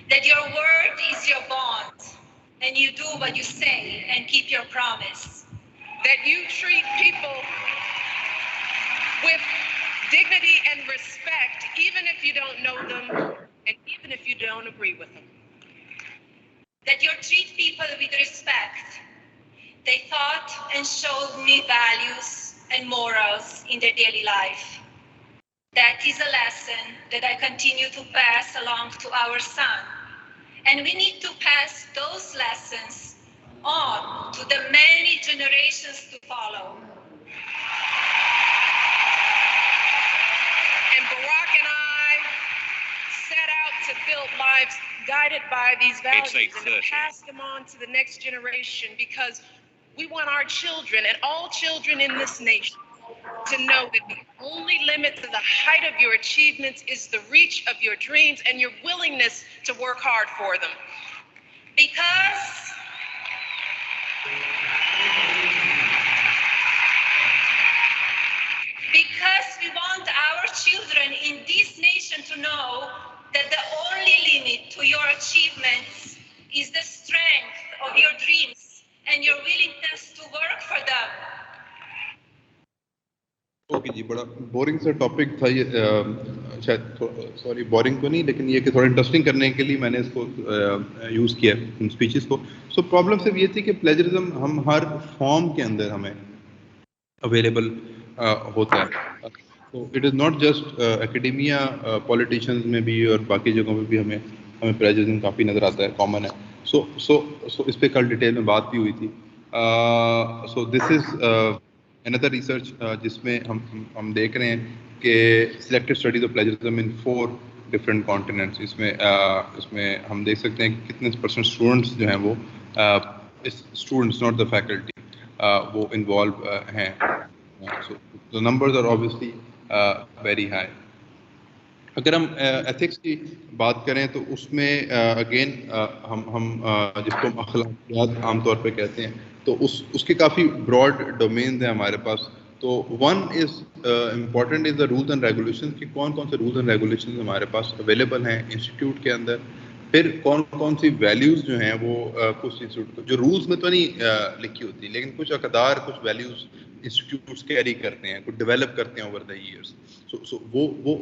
That your word is your bond and you do what you say and keep your promise. That you treat people with dignity and respect, even if you don't know them and even if you don't agree with them. That you treat people with respect. They taught and showed me values and morals in their daily life. That is a lesson that I continue to pass along to our son. And we need to pass those lessons on to the many generations to follow. And Barack and I set out to build lives guided by these values and to pass them on to the next generation, because we want our children and all children in this nation to know that the only limit to the height of your achievements is the reach of your dreams and your willingness to work hard for them. Because we want our children in this nation to know that the only limit to your achievements is the strength of your dreams and your willingness to work for them. Okay ji, بڑا boring سا topic تھا یہ, شاید sorry boring تو نہیں, لیکن یہ کہ تھوڑا انٹرسٹنگ کرنے کے لیے میں نے اس کو یوز کیا ان اسپیچز کو. سو پرابلم صرف یہ تھی کہ پلیجرزم ہم ہر فارم کے اندر ہمیں اویلیبل ہوتا ہے. تو it is not just academia, politicians میں بھی اور باقی جگہوں پہ بھی ہمیں پلیجرزم کافی نظر آتا ہے, کامن ہے. سو اس پہ کل ڈیٹیل میں بات بھی ہوئی تھی. سو دس از another research جس میں ہم دیکھ رہے ہیں کہ selected studies of plagiarism in 4 different continents. اس میں ہم دیکھ سکتے ہیں کہ کتنے % اسٹوڈنٹس جو ہیں وہ اسٹوڈنٹس ناٹ دا فیکلٹی وہ انوالو ہیں. So the numbers are obviously very high. اگر ہم ایتھکس کی بات کریں تو اس میں اگین ہم جس کو اخلاقیات عام طور پہ کہتے ہیں, تو اس کے کافی براڈ ڈومینز ہیں ہمارے پاس. تو one is important is the rules and regulation, کہ کون کون سے رولز اینڈ ریگولیشنز ہمارے پاس اویلیبل ہیں انسٹیٹیوٹ کے اندر. پھر کون کون سی ویلیوز جو ہیں وہ کچھ انسٹیٹیوٹ جو رولز میں تو نہیں لکھی ہوتی, لیکن کچھ اقدار, کچھ ویلیوز انسٹیٹیوٹس کیری کرتے ہیں, کچھ ڈیولپ کرتے ہیں اوور دا ایئرس. سو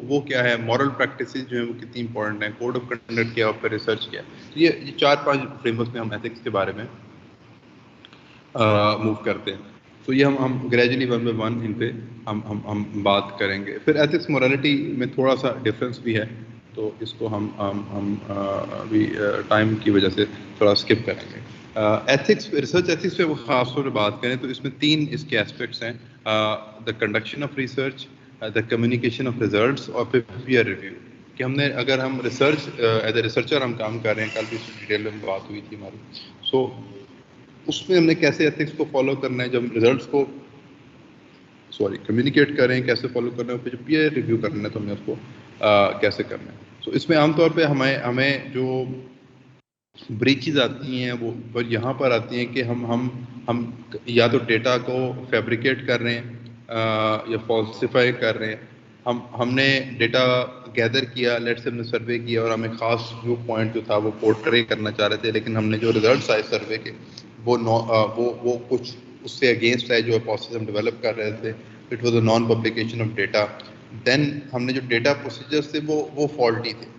وہ کیا ہے, مورل پریکٹسز جو ہیں وہ کتنی امپورٹنٹ ہیں, کوڈ آف کنڈکٹ کیا, پھر ریسرچ کیا. یہ 4-5 فریم ورک میں ہم ایتھکس کے بارے میں موو کرتے ہیں. تو یہ ہم گریجولی 1 by 1 ان پہ ہم بات کریں گے. پھر ایتھکس مورالٹی میں تھوڑا سا ڈفرینس بھی ہے, تو اس کو ہم ابھی ٹائم کی وجہ سے تھوڑا اسکپ کریں گے. ایتھکس, ریسرچ ایتھکس پہ وہ خاص طور پہ بات کریں تو اس میں 3 اس کے اسپیکٹس ہیں, the conduction of research, the communication of results, اور پھر پیئر ریویو. کہ ہم نے اگر ہم ریسرچ ایز اے ریسرچر ہم کام کر رہے ہیں, کل بھی اس ڈیٹیل میں بات ہوئی تھی ہماری. سو اس میں ہم نے کیسے ایتھکس کو فالو کرنا ہے, جب ریزلٹس کو کمیونیکیٹ کر رہے ہیں کیسے فالو کرنا ہے, پھر جو پیئر ریویو کرنا ہے تو ہمیں اس کو کیسے کرنا ہے. سو اس میں عام طور پہ ہمیں جو بریچز آتی ہیں وہ یہاں پر آتی ہیں کہ ہم یا تو ڈیٹا کو فیبریکیٹ کر رہے ہیں یا فالسیفائی کر رہے ہیں. ہم نے ڈیٹا گیدر کیا، لیٹ سے ہم نے سروے کیا اور ہمیں خاص ویو پوائنٹ جو تھا وہ پورٹرے کرنا چاہ رہے تھے، لیکن ہم نے جو ریزلٹس آئے سروے کے وہ کچھ اس سے اگینسٹ ہے جو پروسیس ہم ڈیولپ کر رہے تھے. It was a non publication of data. Then ہم نے جو ڈیٹا پروسیجرس تھے وہ فالٹی تھے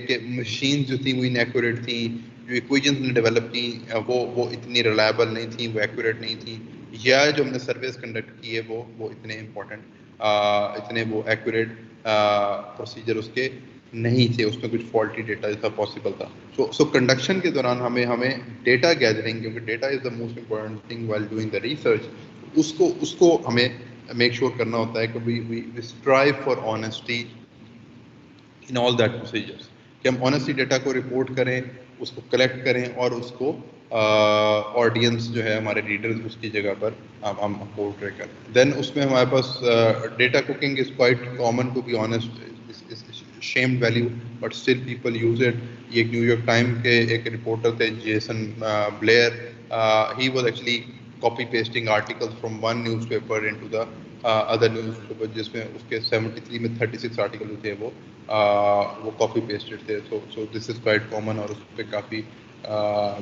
کہ مشین جو تھیں وہ انیکوریٹ تھیں، جو ایکویشنز نے ڈیولپ کی وہ اتنی ریلائبل نہیں تھیں، وہ ایکوریٹ نہیں تھیں، یا جو ہم نے سرویز کنڈکٹ کیے وہ اتنے امپورٹنٹ اتنے وہ ایکوریٹ پروسیجر اس کے نہیں تھے، اس میں کچھ فالٹی ڈیٹا جیسا پاسبل تھا. سو کنڈکشن کے دوران ہمیں ڈیٹا گیدرنگ، کیونکہ data is the most important thing while doing the research, اس کو ہمیں میک شیور کرنا ہوتا ہے کہ we strive for honesty in all that procedures, کہ ہم آنیسٹلی ڈیٹا کو رپورٹ کریں، اس کو کلیکٹ کریں اور اس کو آڈینس جو ہے ہمارے ریڈرز اس کی جگہ پر ہم پورٹرے کریں. دین اس میں ہمارے پاس data cooking is quite common to be honest, shamed value but still people use it. یہ نیو یارک ٹائم کے ایک رپورٹر تھے Jason Blair, he was actually copy pasting articles from one newspaper into the other newspaper، جس میں اس کے 73 میں 36 article تھے وہ کاپی پیسٹڈ تھے. so this is quite common، اور اس پہ کافی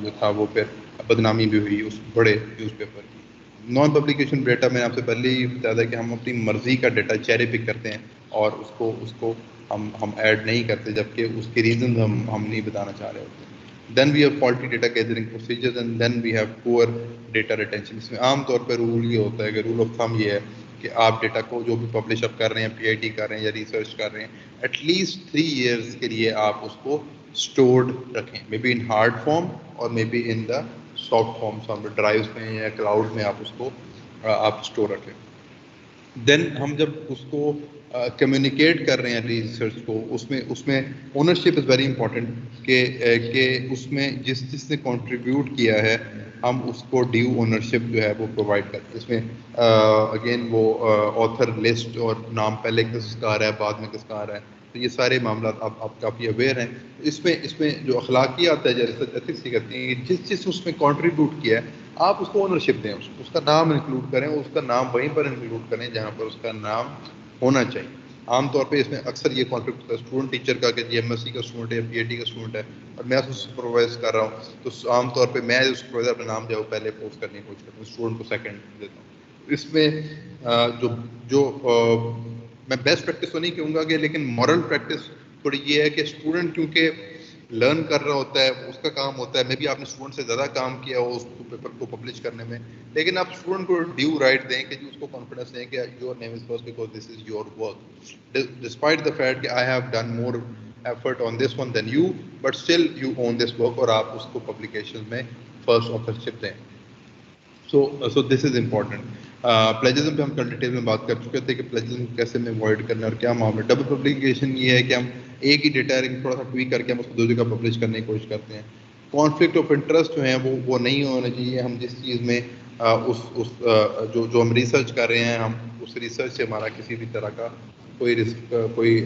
جو تھا وہ پھر بدنامی بھی ہوئی اس بڑے نیوز پیپر کی. نان پبلیکیشن ڈیٹا میں نے آپ سے پہلے ہی بتایا تھا کہ ہم اپنی مرضی کا ڈیٹا چیری پک کرتے ہیں اور اس کو ہم ایڈ نہیں کرتے، جبکہ اس کے ریزنز ہم نہیں بتانا چاہ رہے ہوتے. Then we have faulty data gathering procedures and then we have poor data retention. اس میں عام طور پہ رول یہ ہوتا ہے کہ رول آف تھم یہ ہے کہ آپ ڈیٹا کو جو بھی پبلش اپ کر رہے ہیں، پی آئی ڈی کر رہے ہیں یا ریسرچ کر رہے ہیں، ایٹ لیسٹ 3 ایئرس کے لیے آپ اس کو اسٹورڈ رکھیں، maybe in hard form اور maybe in the soft form, drives میں یا کلاؤڈ میں آپ اس کو آپ اسٹور رکھیں. دین ہم جب اس کو کمیونیکیٹ کر رہے ہیں ریسرچ کو، اس میں اونرشپ از ویری امپورٹنٹ کہ اس میں جس نے کنٹریبیوٹ کیا ہے ہم اس کو ڈیو اونرشپ جو ہے وہ پرووائڈ کرتے ہیں. اس میں اگین وہ آتھر لسٹ اور نام پہلے کس کا آ رہا ہے بعد میں کس کا آ رہا ہے، تو یہ سارے معاملات آپ کافی اویئر ہیں. اس میں جو اخلاقیات ہے جیسے ایتھکس کی کرتی ہیں، جس اس میں کنٹریبیوٹ کیا ہے آپ اس کو اونرشپ دیں، اس کا نام انکلوڈ کریں، اس کا نام وہیں پر انکلوڈ کریں جہاں پر اس کا نام ہونا چاہیے. عام طور پہ اس میں اکثر یہ کانفلکٹ ہوتا ہے اسٹوڈنٹ ٹیچر کا کہ جی ایم ایس سی کا اسٹوڈنٹ ہے، پی ایچ ڈی کا اسٹوڈنٹ ہے اور میں اس کو سپروائز کر رہا ہوں، تو عام طور پہ میں سپروائزر اپنا نام جو ہے پہلے پوسٹ کرنے کی کوشش کرتا ہوں، اسٹوڈنٹ کو سیکنڈ دیتا ہوں. اس میں جو میں بیسٹ پریکٹس تو نہیں کہوں گا کہ، لیکن مورل پریکٹس تھوڑی یہ ہے کہ اسٹوڈنٹ کیونکہ لرن کر رہا ہوتا ہے، اس کا کام ہوتا ہے، مے بی آپ نے اسٹوڈنٹ سے زیادہ کام کیا ہو اس پیپر کو پبلش کرنے میں، لیکن آپ اسٹوڈنٹ کو ڈیو رائٹ دیں کہ جی اس کو کانفیڈنس دیں کہ your name is first because this is your work, despite the fact کہ I have done more effort on this one than you, but still you own this work, اور آپ اس کو پبلیکیشن میں فرسٹ آتھرشپ دیں. سو this is important. پلیجزم پہ ہم کل ڈیٹیل میں بات کر چکے تھے کہ پلیجزم کیسے میں اوائڈ کرنا اور کیا معاملہ. ڈبل پبلیکیشن یہ ہے کہ ہم ایک ہی ڈیٹا تھوڑا سا ٹویک کر کے ہم اس کو 2 جگہ پبلش کرنے کی کوشش کرتے ہیں. کانفلکٹ آف انٹرسٹ جو ہیں وہ نہیں ہونا چاہیے. ہم جس چیز میں جو ہم ریسرچ کر رہے ہیں، ہم اس ریسرچ سے ہمارا کسی بھی طرح کا کوئی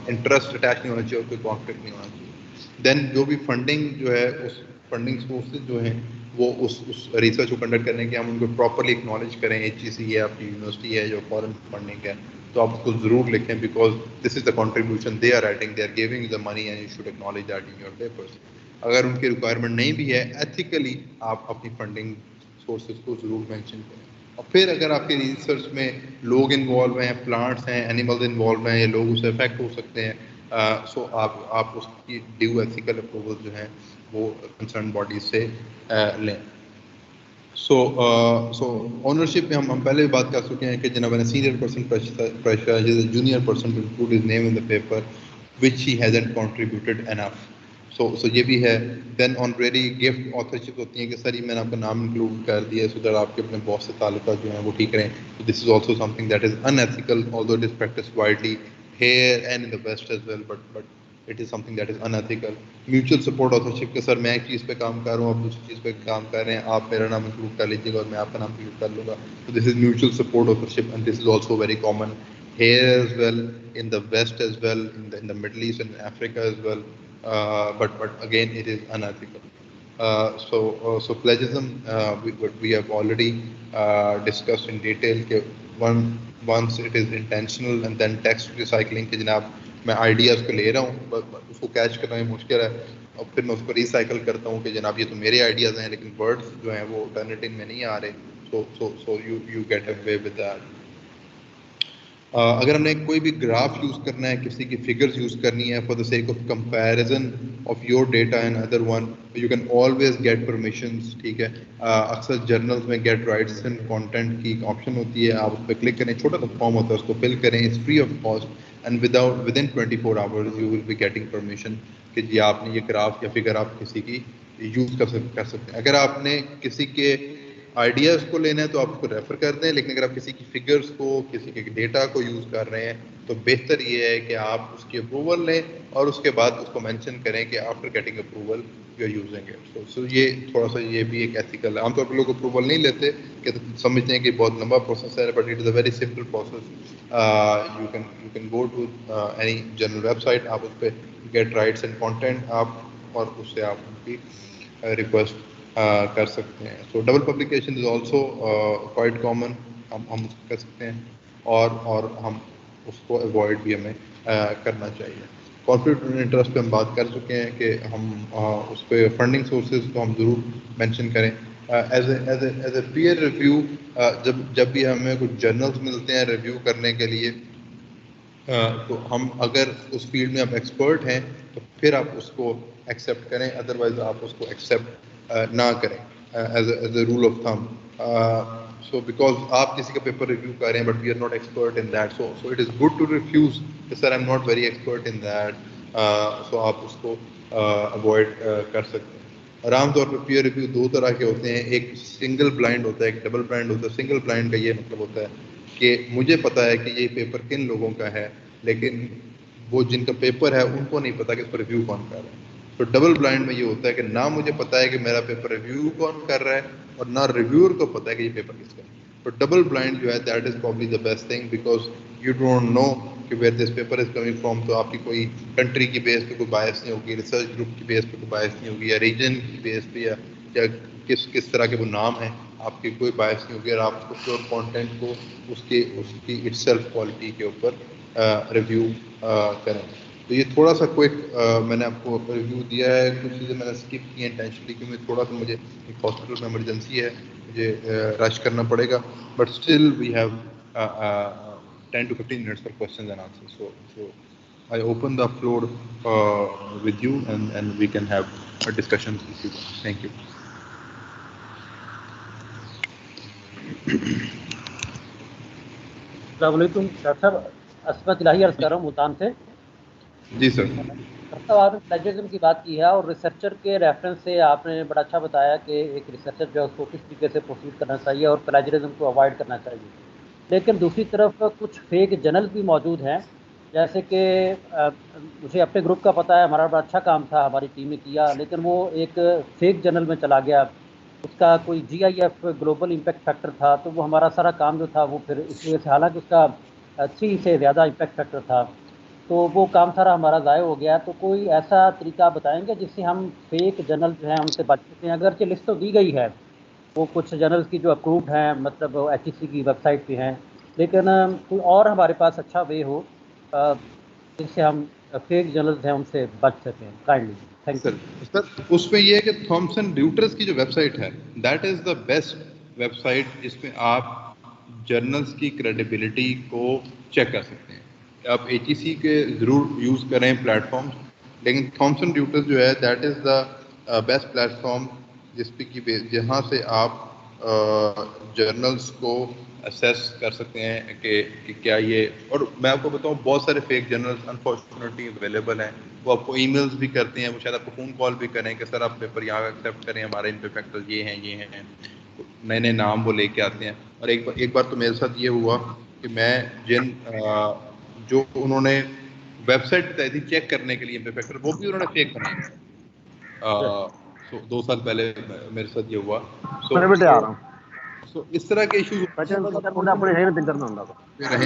انٹرسٹ اٹیچ نہیں ہونا چاہیے اور کوئی کانفلکٹ نہیں ہونا چاہیے. دین جو بھی فنڈنگ جو ہے، اس فنڈنگ سورسز جو ہیں وہ اس ریسرچ کو کنڈکٹ کرنے کے ہم ان کو پراپرلی اکنالج کریں. HEC ہے، آپ کی یونیورسٹی ہے جو فارن فنڈنگ ہے، تو آپ اس کو ضرور لکھیں because this is the contribution they are writing, they are giving the money and you should acknowledge that in your papers. اگر ان کی ریکوائرمنٹ نہیں بھی ہے، ایتھیکلی آپ اپنی فنڈنگ سورسز کو ضرور مینشن کریں. اور پھر اگر آپ کے ریسرچ میں لوگ انوالو ہیں، پلانٹس ہیں، اینیملز انوالو ہیں، یا لوگ اس سے افیکٹ ہو سکتے ہیں، سو آپ اس کی ڈیو ایتھیکل اپروول جو ہیں وہ کنسرن باڈیز سے لیں. سو اونرشپ میں ہم پہلے بھی بات کر چکے ہیں کہ جناب نے senior person pressure junior person to include his name in the paper which he hasn't contributed enough. سو یہ بھی ہے. دین آنریری گفٹ آتھرشپ ہوتی ہیں کہ سر یہ میں نے آپ کا نام انکلوڈ کر دیا ہے سو دیٹ آپ کے اپنے باس سے تعلقات جو ہیں وہ ٹھیک رہیں. This is also something that is unethical although it is practice widely here and in the west as well, but it is something that is unethical. Mutual support authorship کہ sir میں ایک چیز پہ کام کر رہا ہوں، آپ دوسری چیز پہ کام کر رہے ہیں، آپ میرا نام انکلوڈ کر لیجیے گا اور میں آپ کا نام انکلوڈ کر لوں گا. So this is mutual support authorship and this is also very common here as well, in the West as well, in the Middle East and Africa as well, but again it is unethical. So plagiarism we have already discussed in detail. Once it is intentional and then text recycling کہ جناب میں ideas کو لے رہا ہوں, اس کو catch کرنا ہی مشکل ہے, اور پھر میں اس کو ریسائیکل کرتا ہوں کہ جناب یہ تو میرے آئیڈیاز ہیں لیکن ورڈز جو ہیں وہ الٹرنیٹنگ میں نہیں آ رہے. So you get away with that. اگر ہم نے کوئی بھی گراف یوز کرنا ہے, کسی کی فگرز یوز کرنی ہے for the sake of comparison of your data and other one, you can always get permissions. ٹھیک ہے, اکثر جرنلز میں گیٹ رائٹس اینڈ کانٹینٹ کی ایک آپشن ہوتی ہے, آپ اس پہ کلک کریں, چھوٹا سا فارم ہوتا ہے, اس کو فل کریں, it's free of cost and within 24 hours you will be getting permission کہ جی آپ نے یہ گراف یا فگر آپ کسی کی یوز کر سکتے ہیں. اگر آپ نے کسی کے آئیڈیاز کو لینا ہے تو آپ اس کو ریفر کر دیں, لیکن اگر آپ کسی کی فگرز کو, کسی کے ڈیٹا کو یوز کر رہے ہیں تو بہتر یہ ہے کہ آپ اس کی اپروول لیں اور اس کے بعد اس کو مینشن کریں کہ after getting approval you are using it. سو یہ تھوڑا سا یہ بھی ایک ایتھیکل ہے. عام طور پر لوگ اپروول نہیں لیتے کہ سمجھتے ہیں کہ بہت لمبا پروسیس ہے, but it is a very simple process. You can go to any general website, آپ اس پہ گیٹ رائٹس اینڈ کانٹینٹ آپ اور اس سے آپ ان کی ریکویسٹ کر سکتے ہیں. سو double publication is also quite common, ہم اس کو کر سکتے ہیں اور ہم اس کو اوائڈ بھی ہمیں کرنا چاہیے. کانفلکٹ آف انٹرسٹ پہ ہم بات کر چکے ہیں کہ ہم اس پہ فنڈنگ سورسز کو ہم ضرور مینشن کریں. ایز اے پیئر ریویو, جب بھی ہمیں کچھ جرنلز ملتے ہیں ریویو کرنے کے لیے, تو ہم اگر اس فیلڈ میں آپ ایکسپرٹ ہیں تو پھر آپ اس کو ایکسیپٹ کریں, ادروائز آپ اس کو ایکسیپٹ نہ کریں as a rule of thumb. So because آپ کسی کا پیپر ریویو کر رہے ہیں but we are not expert in that, so it is good to refuse کہ sir I am not very expert in that. So آپ اس کو اوائڈ کر سکتے ہیں. اور عام طور پہ پیئر ریویو دو طرح کے ہوتے ہیں, ایک سنگل بلائنڈ ہوتا ہے, ایک ڈبل بلائنڈ ہوتا ہے. سنگل بلائنڈ کا یہ مطلب ہوتا ہے کہ مجھے پتا ہے کہ یہ پیپر کن لوگوں کا ہے, لیکن وہ جن کا پیپر ہے ان کو نہیں پتا کہ اس پر ریویو کون کر رہا ہے. تو ڈبل بلائنڈ میں یہ ہوتا ہے کہ نہ مجھے پتا ہے کہ میرا پیپر ریویو کون کر رہا ہے اور نہ ریویور کو پتا ہے کہ یہ پیپر کس کا ہے. تو ڈبل بلائنڈ جو ہے that is probably the best thing, because you don't know کہ where this paper is coming from. تو آپ کی کوئی کنٹری کی بیس پہ کوئی باعث نہیں ہوگی, ریسرچ گروپ کی بیس پہ کوئی باعث نہیں ہوگی, یا ریجن کی بیس پہ یا کس طرح کے وہ نام ہیں, آپ کی کوئی باعث نہیں ہوگی. اور آپ اس کو پیور کانٹینٹ کو اس کی اٹ سیلف کوالٹی کے اوپر ریویو کریں. تو یہ تھوڑا سا کوئک میں نے آپ کو ریویو دیا ہے. کچھ چیزیں میں نے اسکپ کی ہیں انٹینشنلی کیونکہ تھوڑا سا مجھے ایک ہاسپٹل میں ایمرجنسی ہے, مجھے رش کرنا پڑے گا, but still we have 10 to 15 minutes for questions and answers. So I open the floor with you and we can have a discussion if you want. Thank you. السلام علیکم doctor صاحب, عصمت الہی عرض کر رہا ہوں ملتان سے. جی سر. ڈاکٹر صاحب آپ نے پلیجرزم کی بات کی ہے اور ریسرچر کے ریفرنس سے آپ نے بڑا اچھا بتایا کہ ایک ریسرچر جو ہے اس کو کس طریقے سے پروسیڈ کرنا چاہیے اور پلیجرزم کو اوائڈ کرنا چاہیے. لیکن دوسری طرف کچھ فیک جرنل بھی موجود ہیں, جیسے کہ مجھے اپنے گروپ کا پتہ ہے, ہمارا بڑا اچھا کام تھا, ہماری ٹیم نے کیا, لیکن وہ ایک فیک جرنل میں چلا گیا. اس کا کوئی GIF گلوبل امپیکٹ فیکٹر تھا, تو وہ ہمارا سارا کام جو تھا وہ پھر اس وجہ سے, حالانکہ اس کا 3 سے زیادہ امپیکٹ فیکٹر تھا, تو وہ کام سارا ہمارا ضائع ہو گیا. تو کوئی ایسا طریقہ بتائیں گے جس سے ہم فیک جرنل جو ہیں ان سے بچ سکتے ہیں؟ اگرچہ لسٹ تو دی گئی ہے, وہ کچھ جرنلز کی جو اپرووڈ ہیں, مطلب HEC کی ویب سائٹ پہ ہیں, لیکن کوئی اور ہمارے پاس اچھا وے ہو جس سے ہم فیک جرنلز ہیں ان سے بچ سکیں. Kindly thank you. سر اس میں یہ ہے کہ تھامسن ریوٹرز کی جو ویب سائٹ ہے that is the best website جس میں آپ جرنلز کی کریڈیبلٹی کو چیک کر سکتے ہیں. آپ HEC کے ضرور یوز کریں پلیٹ فارمس, لیکن تھامسن ریوٹرز جو ہے that is the best plate form جس پہ کی جہاں سے آپ جرنلز کو اسیس کر سکتے ہیں کہ کیا یہ. اور میں آپ کو بتاؤں بہت سارے فیک جرنلز انفارچونیٹلی اویلیبل ہیں, وہ آپ کو ای میلز بھی کرتے ہیں, وہ شاید آپ کو فون کال بھی کریں کہ سر آپ پیپر یہاں ایکسیپٹ کریں, ہمارے ان پہ فیکٹر یہ ہیں, نئے نئے نام وہ لے کے آتے ہیں. اور ایک بار تو میرے ساتھ یہ ہوا کہ میں جو انہوں نے ویب سائٹ بتائی تھی چیک کرنے کے لیے فیکٹر, وہ بھی انہوں نے فیک بنائے. 2 سال پہلے میرے ساتھ یہ ہوا. سو اس طرح کے ایشوز